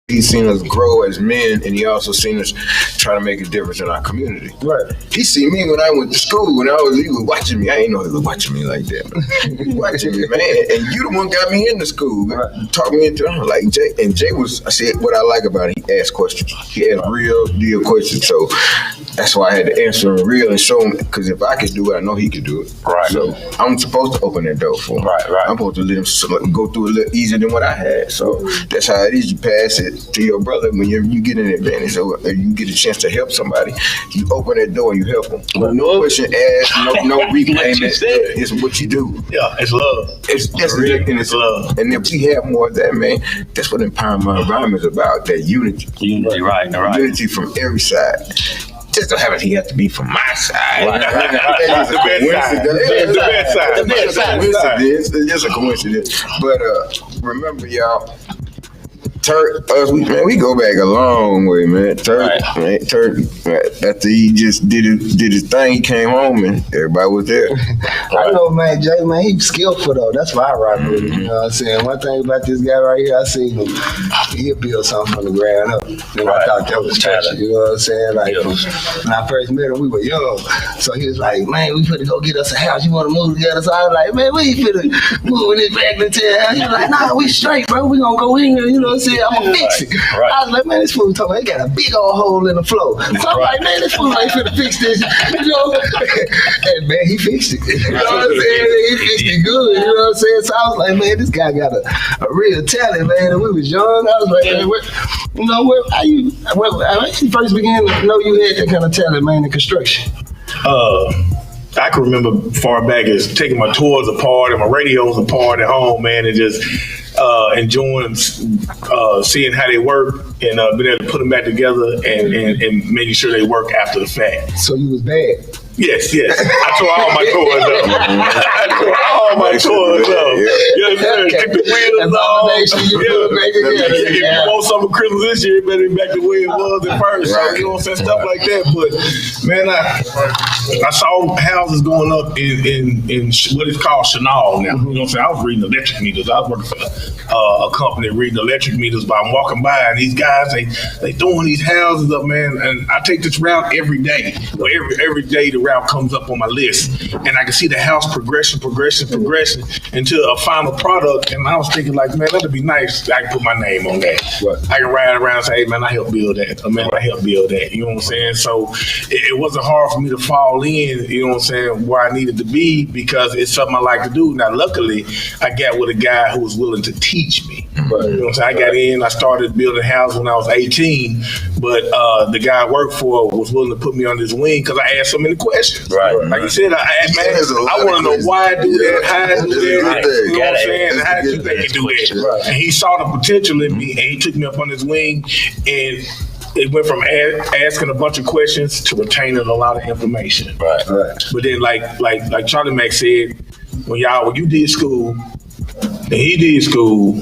He's seen us grow as men, and he also seen us try to make a difference in our community. Right. He see me when I went to school. He was watching me. I ain't know he was watching me like that. He was watching me, man. And you the one got me into school. Right. Talked me into like Jay. And Jay I said, what I like about him, he asked questions. He asked real deal questions. So that's why I had to answer him real and show him. Because if I could do it, I know he could do it. Right. So I'm supposed to open that door for him. Right. I'm supposed to let him go through a little easier than what I had. So that's how it is. You pass it to your brother when you get an advantage or you get a chance to help somebody. You open that door and you help them. No question asked, no repayment. It's what you do. Yeah, it's love. It's love. And if we have more of that, man, that's what empowerment environment is about. That unity. Unity, right. Unity from every side. Just don't have he have to be from my side. Right. The best side. It's just a coincidence. But remember, y'all. We go back a long way, man. Turk, after he just did his thing, he came home and everybody was there. I know, man, Jay, man, he's skillful though. That's why I rock with him. You know what I'm saying? One thing about this guy right here, I seen him, he'll build something from the ground up. And I thought that was special. You know what I'm saying? Like, when I first met him, we were young. So he was like, man, we finna go get us a house. You wanna move together? So I was like, man, we ain't finna move in this regular town. He was like, nah, we straight, bro. We gonna go in here. You know what I'm saying? I'm gonna fix it. Right. I was like, man, this fool told me they got a big old hole in the floor. So I'm like, man, this fool ain't finna fix this. You know? And man, he fixed it. You know what I'm saying? He fixed it good. You know what I'm saying? So I was like, man, this guy got a real talent, man. And we was young. I was like, man, how you first began to know you had that kind of talent, man, in construction? I can remember far back as taking my toys apart and my radios apart at home, man, and just enjoying seeing how they work and being able to put them back together and making sure they work after the fact. So you was bad? Yes. I tore all my toys up. Yeah. Took the wheels off. If you want some Christmas this year, it better be back the way it was at first. So, you know what I'm saying? Stuff like that. But, man, I saw houses going up in what is called Chanel now. You know what I'm saying? I was reading electric meters. I was working for a company reading electric meters, but I'm walking by, and these guys, they throwing these houses up, man. And I take this route every day. Well, every day the route comes up on my list, and I can see the house progression into a final product. And I was thinking, like, man, that'd be nice. I can put my name on that. Right. I can ride around and say, hey, man, I helped build that. Or, man, I helped build that. You know what I'm saying? So it wasn't hard for me to fall in, you know what I'm saying, where I needed to be, because it's something I like to do. Now, luckily, I got with a guy who was willing to teach me. Right. You know what I'm saying? I got in, I started building houses when I was 18, but the guy I worked for was willing to put me on his wing because I asked so many questions. Right. Like you said, I asked, man, I want to know why I do that, how I do that, you know what I'm saying, and how did you think you do that? Right. And he saw the potential in me, and he took me up on his wing, and it went from asking a bunch of questions to retaining a lot of information. Right. But then, like Charlie Mack said, when you did school, and he did school,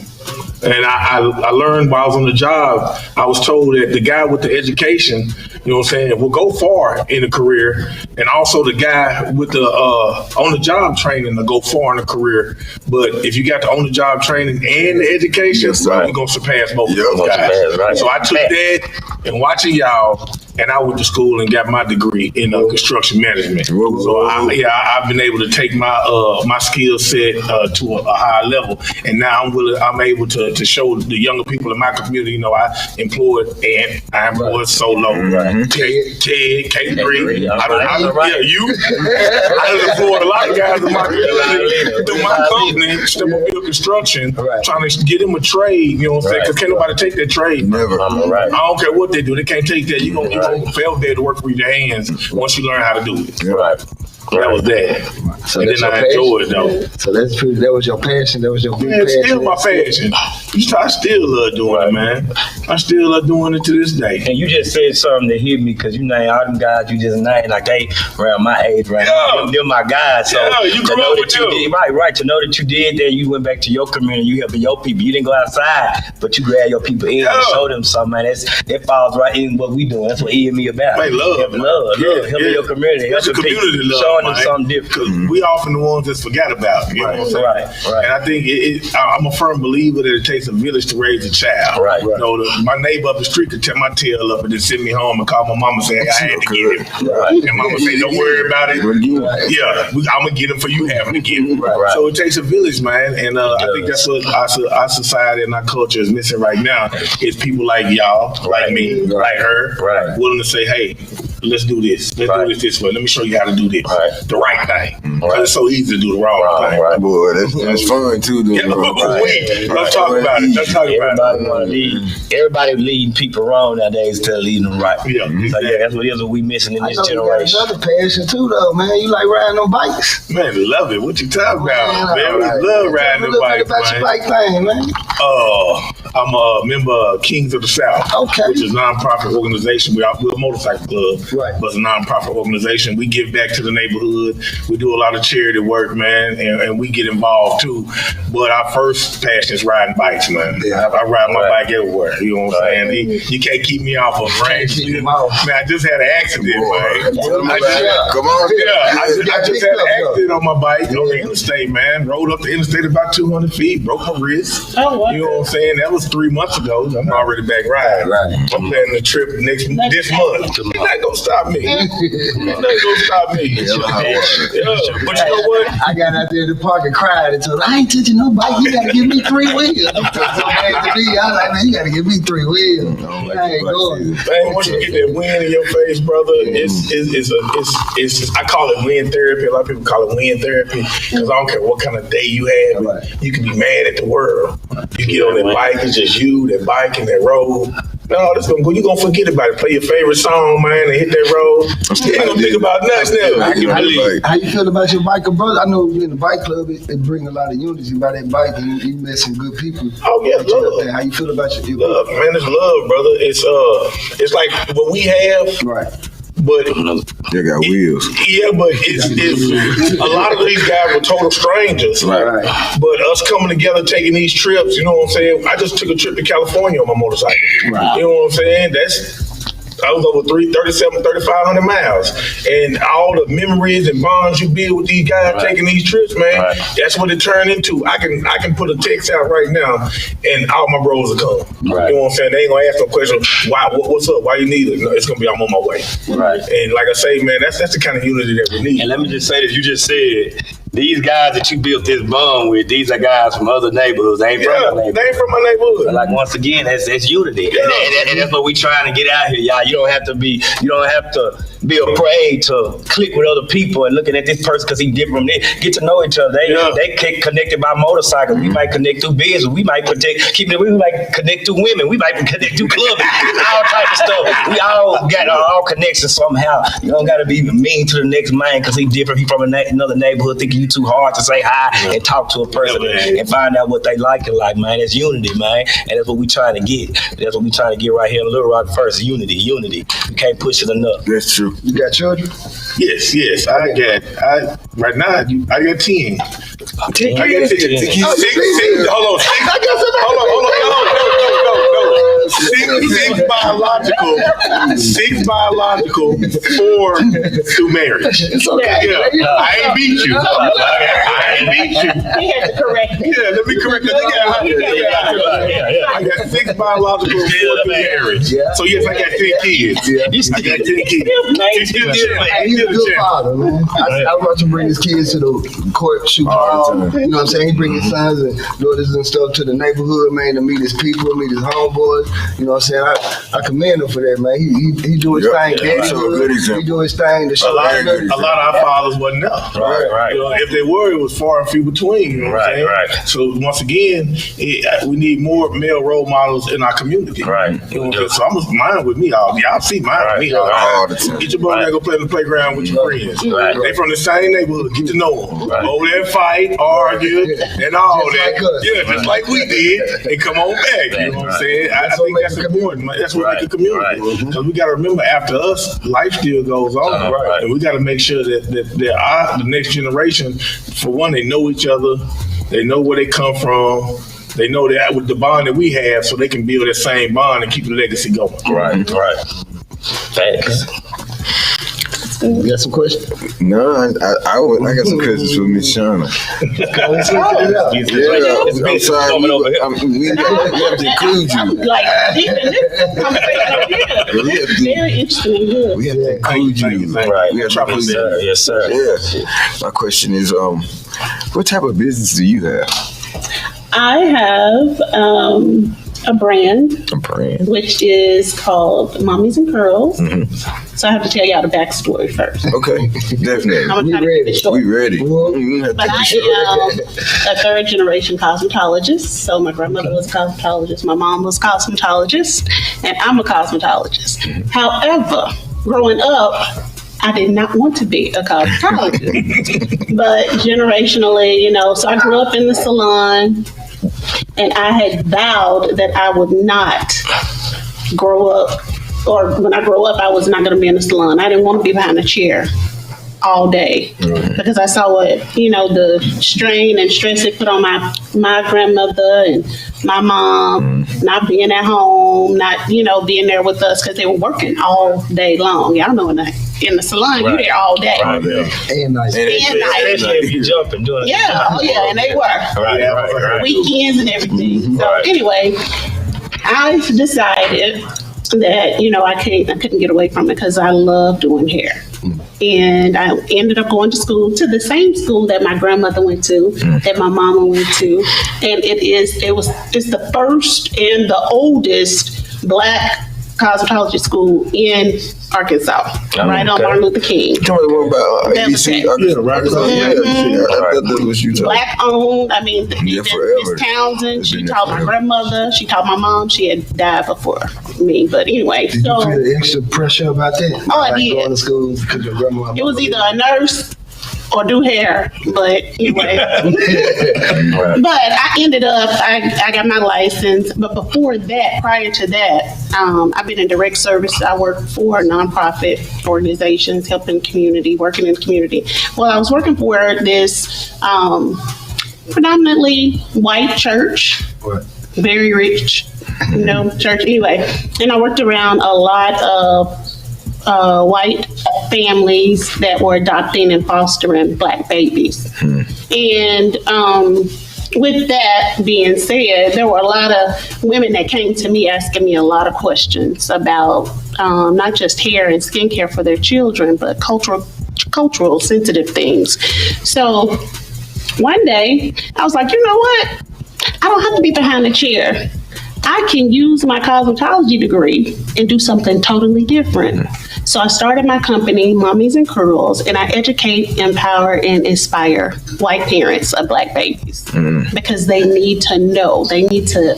and I learned while I was on the job, I was told that the guy with the education, you know what I'm saying, will go far in a career, and also the guy with the on-the-job training will go far in a career. But if you got the on-the-job training and the education, you're going to surpass both of those guys. Right. So I took that and watching y'all, and I went to school and got my degree in construction management. So I've been able to take my skill set to a higher level, and now I'm able to show the younger people in my community. You know, I employed Solo, Ted, K3. You. I done employed a lot of guys in my community through my company, Stubblefield Construction, trying to get them a trade. You know what I'm saying? Because can't nobody take that trade. Never. I don't care what they do. They can't take that. You gonna fail there to work with your hands once you learn how to do it. Right. That was that. So and then I enjoyed it though. So that's true. That was your passion. That was your big passion. It's still my passion. I still love doing it, man. I still love doing it to this day. And you just said something that hit me, because you named all them guys you just named, like they around my age right now. They're my guys. So you grew up with them. Right. To know that you did that, you went back to your community, you helping your people. You didn't go outside, but you grabbed your people in and showed them something, man. That falls right in what we doing. That's what EME about. Love. Helping your community. That's a community love. growing into something different. We often the ones that's forgot about. You know what I'm saying? Right. And I think I'm a firm believer that it takes a village to raise a child. Right. You know, my neighbor up the street could tear my tail up and then send me home and call my mama and say I had to get him. Right. And mama say, don't worry about it. Yeah, I'm gonna get him for you having to get him. Right. So it takes a village, man. And I think that's what our society and our culture is missing right now. Is people like y'all, like me, like her, willing to say, hey, let's do this. Let's do this way. Let me show you how to do this. The right thing. Because it's so easy to do the wrong thing. Right. Boy, that's fun too. Let's talk about it. Let's talk about it. Everybody leading people wrong nowadays instead of leading them right. Yeah. So that's what we missing in this generation. You got another passion too, though, man. You like riding on bikes. Man, love it. What you talking about? Man, we love riding the bike, about your bike thing, man. I'm a member of Kings of the South, which is a nonprofit organization. We're a motorcycle club, but it's a nonprofit organization. We give back to the neighborhood. We do a lot of charity work, man, and we get involved too. But our first passion is riding bikes, man. Yeah. I ride my bike everywhere. You know what I'm saying? You can't keep me off of range. Man, I just had an accident, man. Come on. Yeah, I just had an accident on my bike on the interstate, man. Rode up the interstate about 200 feet, broke my wrist. You know what I'm saying? That was 3 months ago. I'm already back riding. I'm planning a trip this month. You're not gonna stop me. You're not gonna stop me. But you know what? I got out there in the park and cried and told her, I ain't touching no bike. You gotta give me 3 wheels. I was like, man, you gotta give me 3 wheels. I ain't going. Man, once you get that wind in your face, brother, it's I call it wind therapy. A lot of people call it wind therapy because I don't care what kind of day you have. You can be mad at the world. You get on that bike, it's just you, that bike, and that road. No, this gonna go. You gonna forget about it. Play your favorite song, man, and hit that road. You ain't gonna think about nothing else. How you feel about your biker brother? I know in the bike club, it bring a lot of unity by that bike, and you met some good people. Oh yeah, love. How you feel about your love, man? It's love, brother. It's like what we have, but they got wheels. Yeah, but it's a lot of these guys were total strangers. But us coming together, taking these trips, you know what I'm saying? I just took a trip to California on my motorcycle. You know what I'm saying? I was over 3,500 miles. And all the memories and bonds you build with these guys taking these trips, man, that's what it turned into. I can put a text out right now and all my bros will come. You know what I'm saying? They ain't gonna ask no question, what's up? Why you need it? No, it's gonna be I'm on my way. And like I say, man, that's the kind of unity that we need. And let me just say this, you just said these guys that you built this bond with, these are guys from other neighborhoods. They ain't from my neighborhood. They ain't from my neighborhood. But like once again, that's unity. And that's what we trying to get out here, y'all. You don't have to be afraid to click with other people and looking at this person because he's different from this. Get to know each other. They get connected by motorcycles. We might connect through business. We might we might connect through women. We might connect through clubbing. All type of stuff. We all got all connections somehow. You don't got to be mean to the next man because he's different. He's from another neighborhood thinking you too hard to say hi and talk to a person and find out what they like in life, man. That's unity, man. And that's what we trying to get. That's what we trying to get right here in Little Rock first. Unity. You can't push it enough. That's true. You got children? Yes. Right now, I got 10. 10 kids? I got 10. Hold on. 6 biological, 4 through marriage. It's okay. Yeah. I ain't beat you. He had to correct it. Yeah, let me correct it. I got 6 biological, 4 through marriage. So yes, I got 10 kids. I got 10 kids. He's a good father, man. I watch him bring his kids to the court, shoot ball. You know what I'm saying? He bring his sons and daughters and stuff to the neighborhood, man, to meet his people, meet his homeboys. You know what I'm saying? I commend him for that, man. He do his thing. He do his thing to show a lot of our fathers wasn't there. Right. You know, if they were, it was far and few between. You know what I'm saying? Right. So once again, we need more male role models in our community. Right. You know, so I'm mine with me all. Y'all see mine with me all the time. Get your brother go play in the playground with your friends. They from the same neighborhood. Get to know them. Over there, fight, argue, and all that. Just like we did, and come on back. You know what I'm saying? I think that's important. That's what make a community. Because we got to remember, after us, life still goes on. And we got to make sure that the next generation, for one, they know each other. They know where they come from. They know that with the bond that we have, so they can build that same bond and keep the legacy going. Right. Thanks. You got some questions? No, I got some questions for Miss Shana. Let's switch it up. I'm sorry. We have to include you. Like, deep in this conversation, very interesting and good. We have to include you. Right. We have to include you. Yes, sir. Yeah. My question is, what type of business do you have? I have a brand, which is called Mommies and Curls. So I have to tell y'all the backstory first. Okay, definitely. I'm gonna try to keep it short. We ready. But I am a third generation cosmetologist. So my grandmother was a cosmetologist, my mom was a cosmetologist, and I'm a cosmetologist. However, growing up, I did not want to be a cosmetologist. But generationally, so I grew up in the salon, and I had vowed that I would not grow up, or when I grow up, I was not going to be in the salon. I didn't want to be behind a chair all day because I saw what, the strain and stress it put on my grandmother and my mom, not being at home, not, being there with us because they were working all day long. Y'all know in the salon, you're there all day. And night. Especially if you jumping, doing and they were. Right. Weekends and everything. So anyway, I decided that, I couldn't get away from it because I love doing hair. And I ended up going to the same school that my grandmother went to, that my mama went to. And it's the first and the oldest Black cosmetology school in Arkansas, right on Martin Luther King. Tell me one about ABC. That was you talking. Black owned. I mean, Miss Townsend. She taught my grandmother. She taught my mom. She had died before me, but anyway. Did you feel extra pressure about that? Oh, I did. Going to school because your grandma. It was either a nurse or do hair, but anyway. But I ended up, I got my license, but before that, prior to that, I've been in direct service. I work for nonprofit organizations, helping community, working in the community. Well, I was working for this predominantly white church, very rich, church anyway. And I worked around a lot of white families that were adopting and fostering Black babies. And with that being said, there were a lot of women that came to me asking me a lot of questions about not just hair and skincare for their children, but cultural sensitive things. So one day I was like, you know what? I don't have to be behind a chair. I can use my cosmetology degree and do something totally different. So I started my company, Mommies and Curls, and I educate, empower, and inspire white parents of Black babies because they need to know, they need to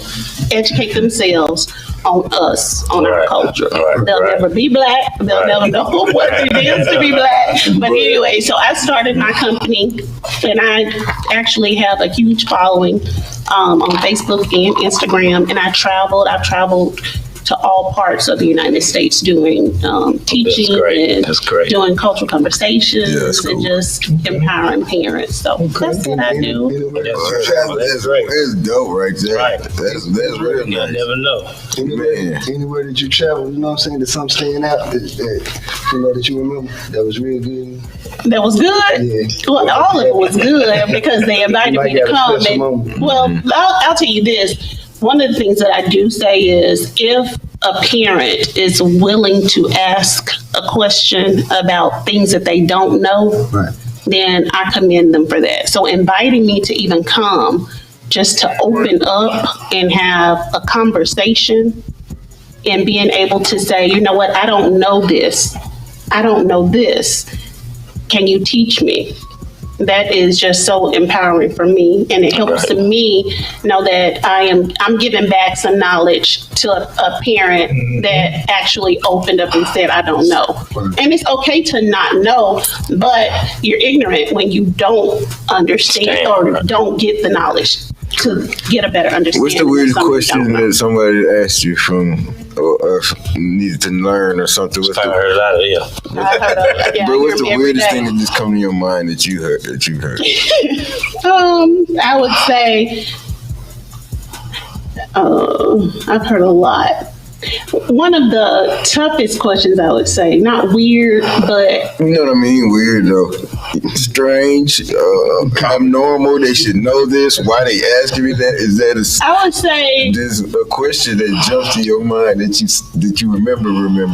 educate themselves on us, on our culture. They'll never be Black. They'll never know what it is to be Black. But anyway, so I started my company, and I actually have a huge following on Facebook and Instagram, and I've traveled to all parts of the United States doing teaching and doing cultural conversations and just empowering parents. So that's what I do. That's dope right there. Right. That's real nice. You never know. Anywhere that you travel, you know what I'm saying, there's something standing out that you remember that was real good. That was good? Yeah. Well, all of it was good because they invited me to come. Well, I'll tell you this. One of the things that I do say is if a parent is willing to ask a question about things that they don't know, then I commend them for that. So inviting me to even come just to open up and have a conversation and being able to say, you know what, I don't know this. I don't know this. Can you teach me? That is just so empowering for me, and it helps me know that I'm giving back some knowledge to a parent that actually opened up and said, I don't know. And it's okay to not know, but you're ignorant when you don't understand or don't get the knowledge to get a better understanding. What's the weirdest question that somebody asked you from or needed to learn or something? I heard a lot of But what's the weirdest thing that just come to your mind that you heard? I would say I've heard a lot. One of the toughest questions, I would say, not weird, but You know what I mean? Weird though. Strange, abnormal. They should know this. Why they asking me that? Is that I would say there's a question that jumps to your mind that you remember,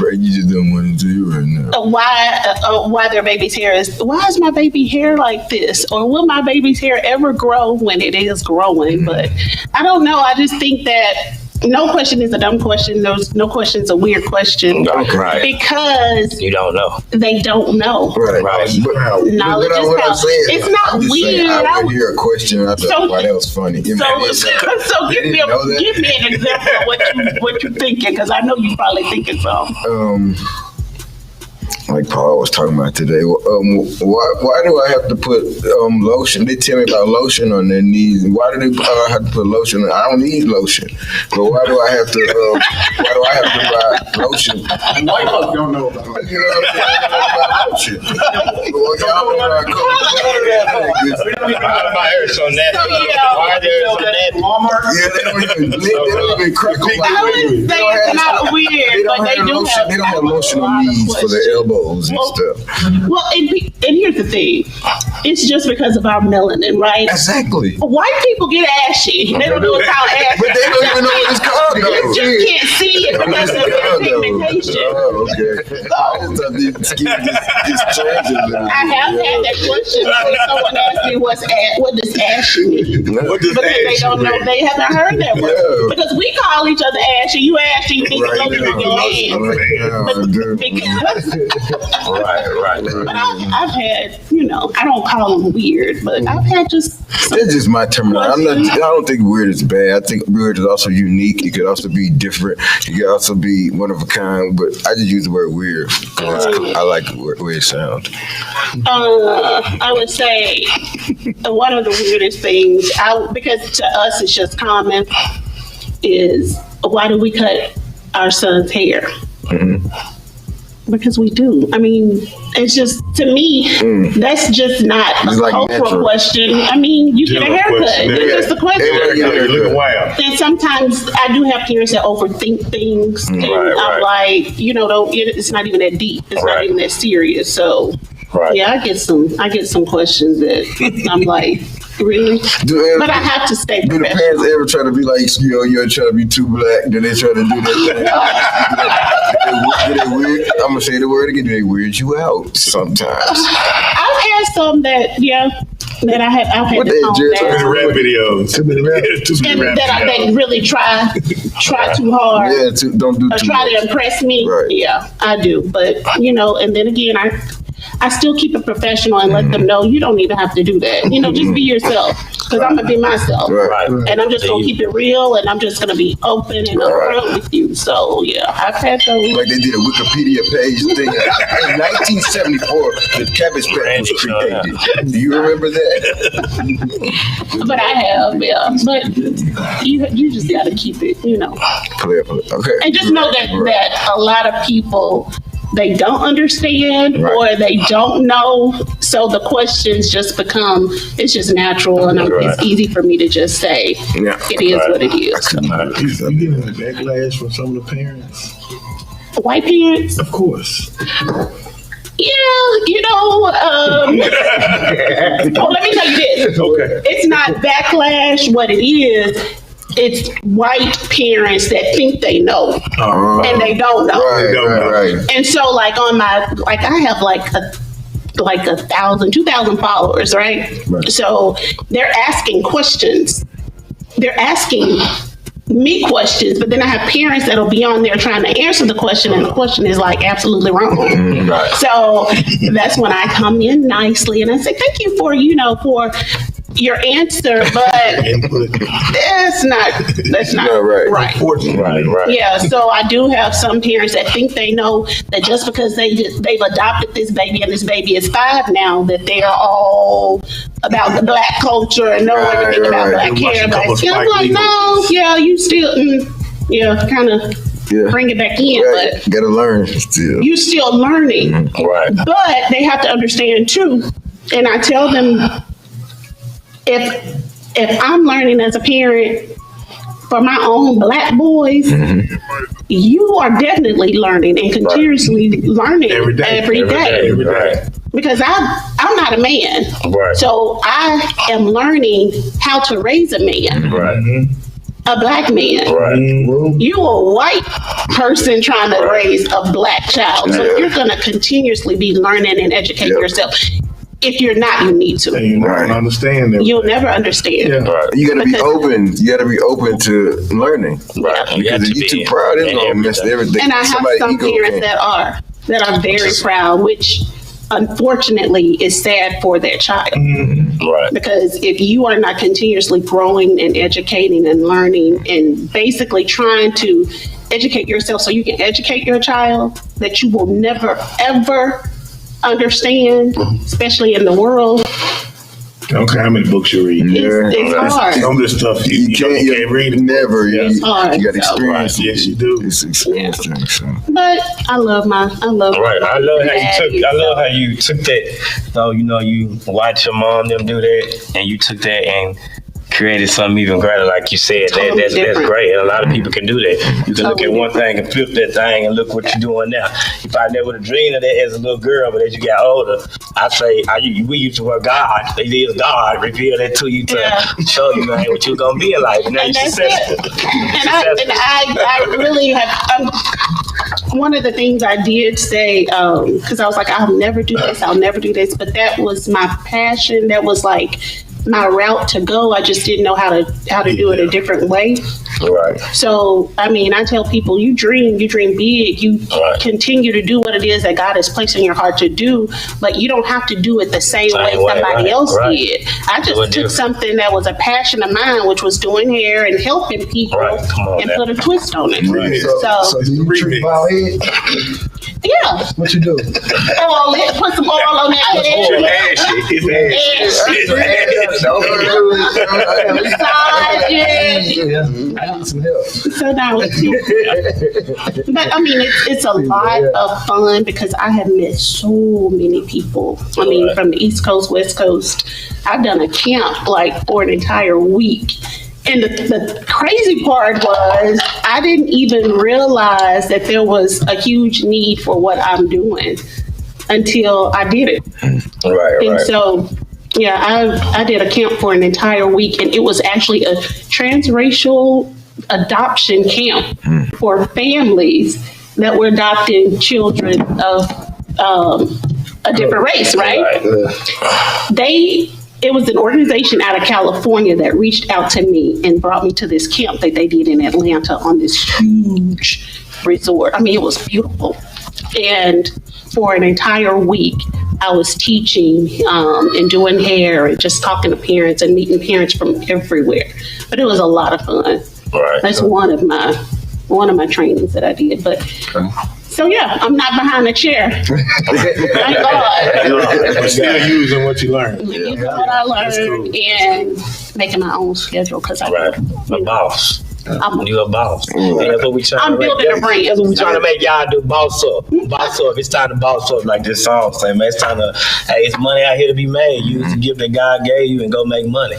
and you just don't want to do right now? why their baby's hair is, why is my baby hair like this? Or will my baby's hair ever grow when it is growing? But I don't know. I just think that no question is a dumb question. No question is a weird question. Right. Because You don't know. they don't know. Right. Knowledge But is what I'm power. saying, It's not I'm just weird. saying, I would hear a question. I thought, wow, that was funny. So give me an example of what you're thinking, because I know you're probably thinking something. Like Paul was talking about today, why do I have to put lotion? They tell me about lotion on their knees. Why do they have to put lotion on? I don't need lotion, but why do I have to? Why do I have to buy lotion? White folks don't know about it. You know what I'm saying? I don't know about lotion. Well, y'all know about We don't even know about Eric on that. Why there's on that? Walmart. Yeah, they don't even crack on I would say it's not weird, but they do have. They don't have lotion on knees for their elbows and stuff. Well, and here's the thing. It's just because of our melanin, right? Exactly. White people get ashy. They don't know it's called ashy. But they don't even know what it's called, You though. just can't see it because of their pigmentation. Oh, okay. I just thought the skin just changed a little bit. I have had that question when someone asked me what does ashy mean? What does Because they don't know, they haven't heard that word. Yeah. Because we call each other ashy. You ashy, you need to lotion on your hands. Right. But I've had, I don't call them weird, but I've had just. That's just my terminology. I don't think weird is bad. I think weird is also unique. It could also be different. It could also be one of a kind. But I just use the word weird because I like the way it sounds. I would say one of the weirdest things, because to us it's just common, is why do we cut our son's hair? Mm-hmm. Because we do. I mean, it's just, to me, that's just not a It's like cultural natural. question. I mean, you get a haircut. It's just a question. You're looking wild. And sometimes I do have parents that overthink things. And I'm like, it's not even that deep. It's not even that serious. So, yeah, I get some questions that I'm like, really? But I have to stay Do the professional. parents ever try to be like, you're trying to be too black? Do they try to do that thing? Do they weird? I'm going to say the word again. Do they weird you out sometimes? I've had some that I have. I've had What to they calm just- down. Too many rap videos. Too many rap? Too many And rap that videos. they really try too hard. Yeah, don't do Or too try much. to impress me. Right. Yeah, I do. But, and then again, I still keep it professional and let them know you don't even have to do that. Just be yourself, because I'm going to be myself. Right. And I'm just going to keep it real, and I'm just going to be open and upfront with you. So, yeah, I've had those. Like they did a Wikipedia page thing. In 1974, the Cabbage Patch was created. Do you remember that? But I have, yeah. But you just got to keep it, Play. Okay. And just know that a lot of people, they don't understand or they don't know. So the questions just become, it's just natural. And it's easy for me to just say, it is what it is. You getting a backlash from some of the parents? White parents? Of course. Yeah, well, let me tell you this. Okay. It's not backlash. What it is, it's white parents that think they know and they don't know. Right. And so, like I have like 1,000, 2,000 followers, right? So they're asking questions. They're asking me questions, but then I have parents that'll be on there trying to answer the question, and the question is like absolutely wrong. So that's when I come in nicely and I say, thank you for your answer, but that's not right. Yeah, so I do have some parents that think they know that just because they've adopted this baby and this baby is 5 now, that they are all about the black culture and know everything about black hair. But I'm like, no, you still, kind of bring it back in, but gotta learn still. You still learning, But they have to understand too, and I tell them, if I'm learning as a parent for my own black boys, you are definitely learning and continuously learning every day. Right. Because I'm not a man. Right. So I am learning how to raise a man. Right. A black man. Right. You a white person trying to raise a black child. So you're going to continuously be learning and educating yourself. If you're not, you need to. And you don't understand that. You'll never understand. Yeah. Right. You gotta be open. You gotta be open to learning. Right. Because if you're too proud, it's gonna mess everything. And I have some parents that are very proud, which unfortunately is sad for their child. Right. Because if you are not continuously growing and educating and learning and basically trying to educate yourself so you can educate your child, that you will never ever understand, especially in the world. I don't care how many books you read. It's hard. Some of this stuff you can't read it. Never. It's hard. You got experience. Yes, you do. It's experience thing. So. But I love Right. I love how you took that. So, you watch your mom them do that, and you took that and created something even greater, like you said. That's great, and a lot of people can do that. You can look at one thing and flip that thing and look what you're doing now. You probably never would have dreamed of that as a little girl, but as you got older, I say we used to work God. It is God revealed that to you to show you, man, what you're gonna be in life. Now you're successful. And I really have. One of the things I did say, because I was like, I'll never do this, but that was my passion. That was like my route to go. I just didn't know how to do it a different way. Right. So, I mean, I tell people, you dream big, you continue to do what it is that God has placed in your heart to do, but you don't have to do it the same way somebody else did. I just took something that was a passion of mine, which was doing hair and helping people, and put a twist on it. Right. So do you treat bald head? Yeah. What you do? Put some oil on that I need some help. So now, but I mean, it's a lot of fun because I have met so many people. I mean, from the East Coast, West Coast. I've done a camp like for an entire week. And the crazy part was I didn't even realize that there was a huge need for what I'm doing until I did it. Right. And so, I did a camp for an entire week, and it was actually a transracial adoption camp for families that were adopting children of a different race, right? It was an organization out of California that reached out to me and brought me to this camp that they did in Atlanta on this huge resort. I mean, it was beautiful. And for an entire week, I was teaching and doing hair and just talking to parents and meeting parents from everywhere. But it was a lot of fun. Right. That's one of my trainings that I did. But so I'm not behind a chair. Thank God. But still using what you learned. Using what I learned and making my own schedule because a boss. You a boss. I'm building a brand. That's what we're trying to make y'all do. Boss up. Boss up. It's time to boss up, like this song saying, man. It's time to, it's money out here to be made. Use the gift that God gave you and go make money.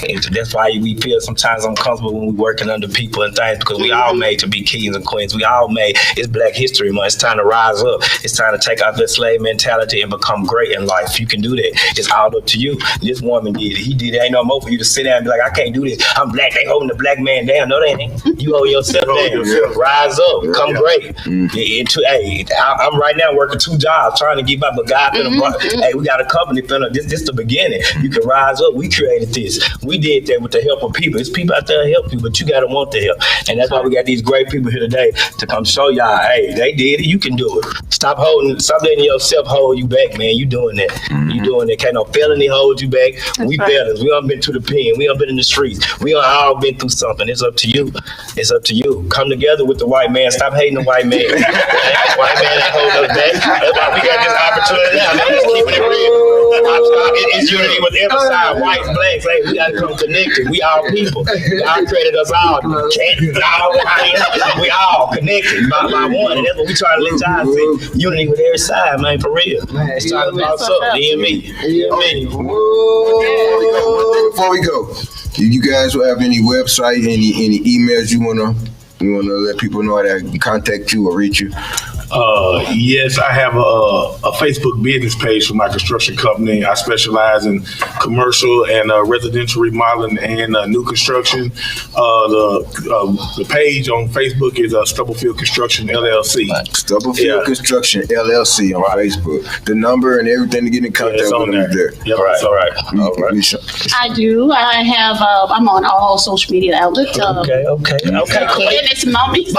And that's why we feel sometimes uncomfortable when we're working under people and things, because we all made to be kings and queens. We all made. It's Black History Month. It's time to rise up. It's time to take out that slave mentality and become great in life. You can do that. It's all up to you. This woman did it. He did it. Ain't no more for you to sit down and be like, I can't do this. I'm black. They holding the black man down. No, they ain't. You hold yourself down. Rise up. Become great. I'm right now working 2 jobs trying to get by, but God we got a company. This the beginning. You can rise up. We created this. We did that with the help of people. It's people out there to help you, but you got to want the help. And that's why we got these great people here today to come show y'all, they did it. You can do it. Stop letting yourself hold you back, man. You doing that. You doing that. Can't no felony hold you back. We felons. We all been to the pen. We all been in the streets. We all been through something. It's up to you. It's up to you. Come together with the white man. Stop hating the white man. White man that hold us back. That's why we got this opportunity now. Man, just keeping it real. It's unity with every side, whites, blacks. We got to come connected. We all people. God created us all. We all connected by one. And that's what we try to let y'all see. Unity with every side, man, for real. It's time to boss up. EME. Before we go, do you guys have any website, any emails you want to You want to let people know how to contact you or reach you? Yes, I have a Facebook business page for my construction company. I specialize in commercial and residential remodeling and new construction. The page on Facebook is Stubblefield Construction LLC. Stubblefield Construction LLC on Facebook. The number and everything to get in contact with them is there. Yep, All right. I do. I have. I'm on all social media outlets. Okay. And it's Mommies.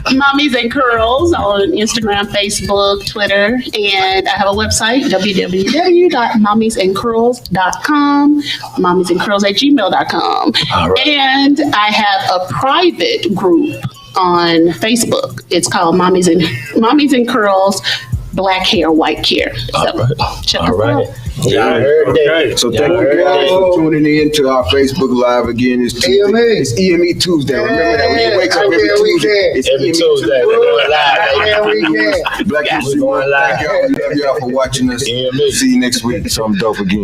Mommies and Curls on Instagram, Facebook, Twitter, and I have a website, www.mommiesandcurls.com, mommiesandcurls@gmail.com. Right. And I have a private group on Facebook. It's called Mommies and Curls, Black Hair, White Care. So check us out. Y'all heard that. So thank you guys for tuning in to our Facebook Live again. It's Tuesday. EME. It's EME Tuesday. Remember that when you wake up every Tuesday. It's Every EME Tuesday, we're going live. Black We're History going Month. live. Thank y'all. We love y'all for watching us. EME. See you next week. Something dope again.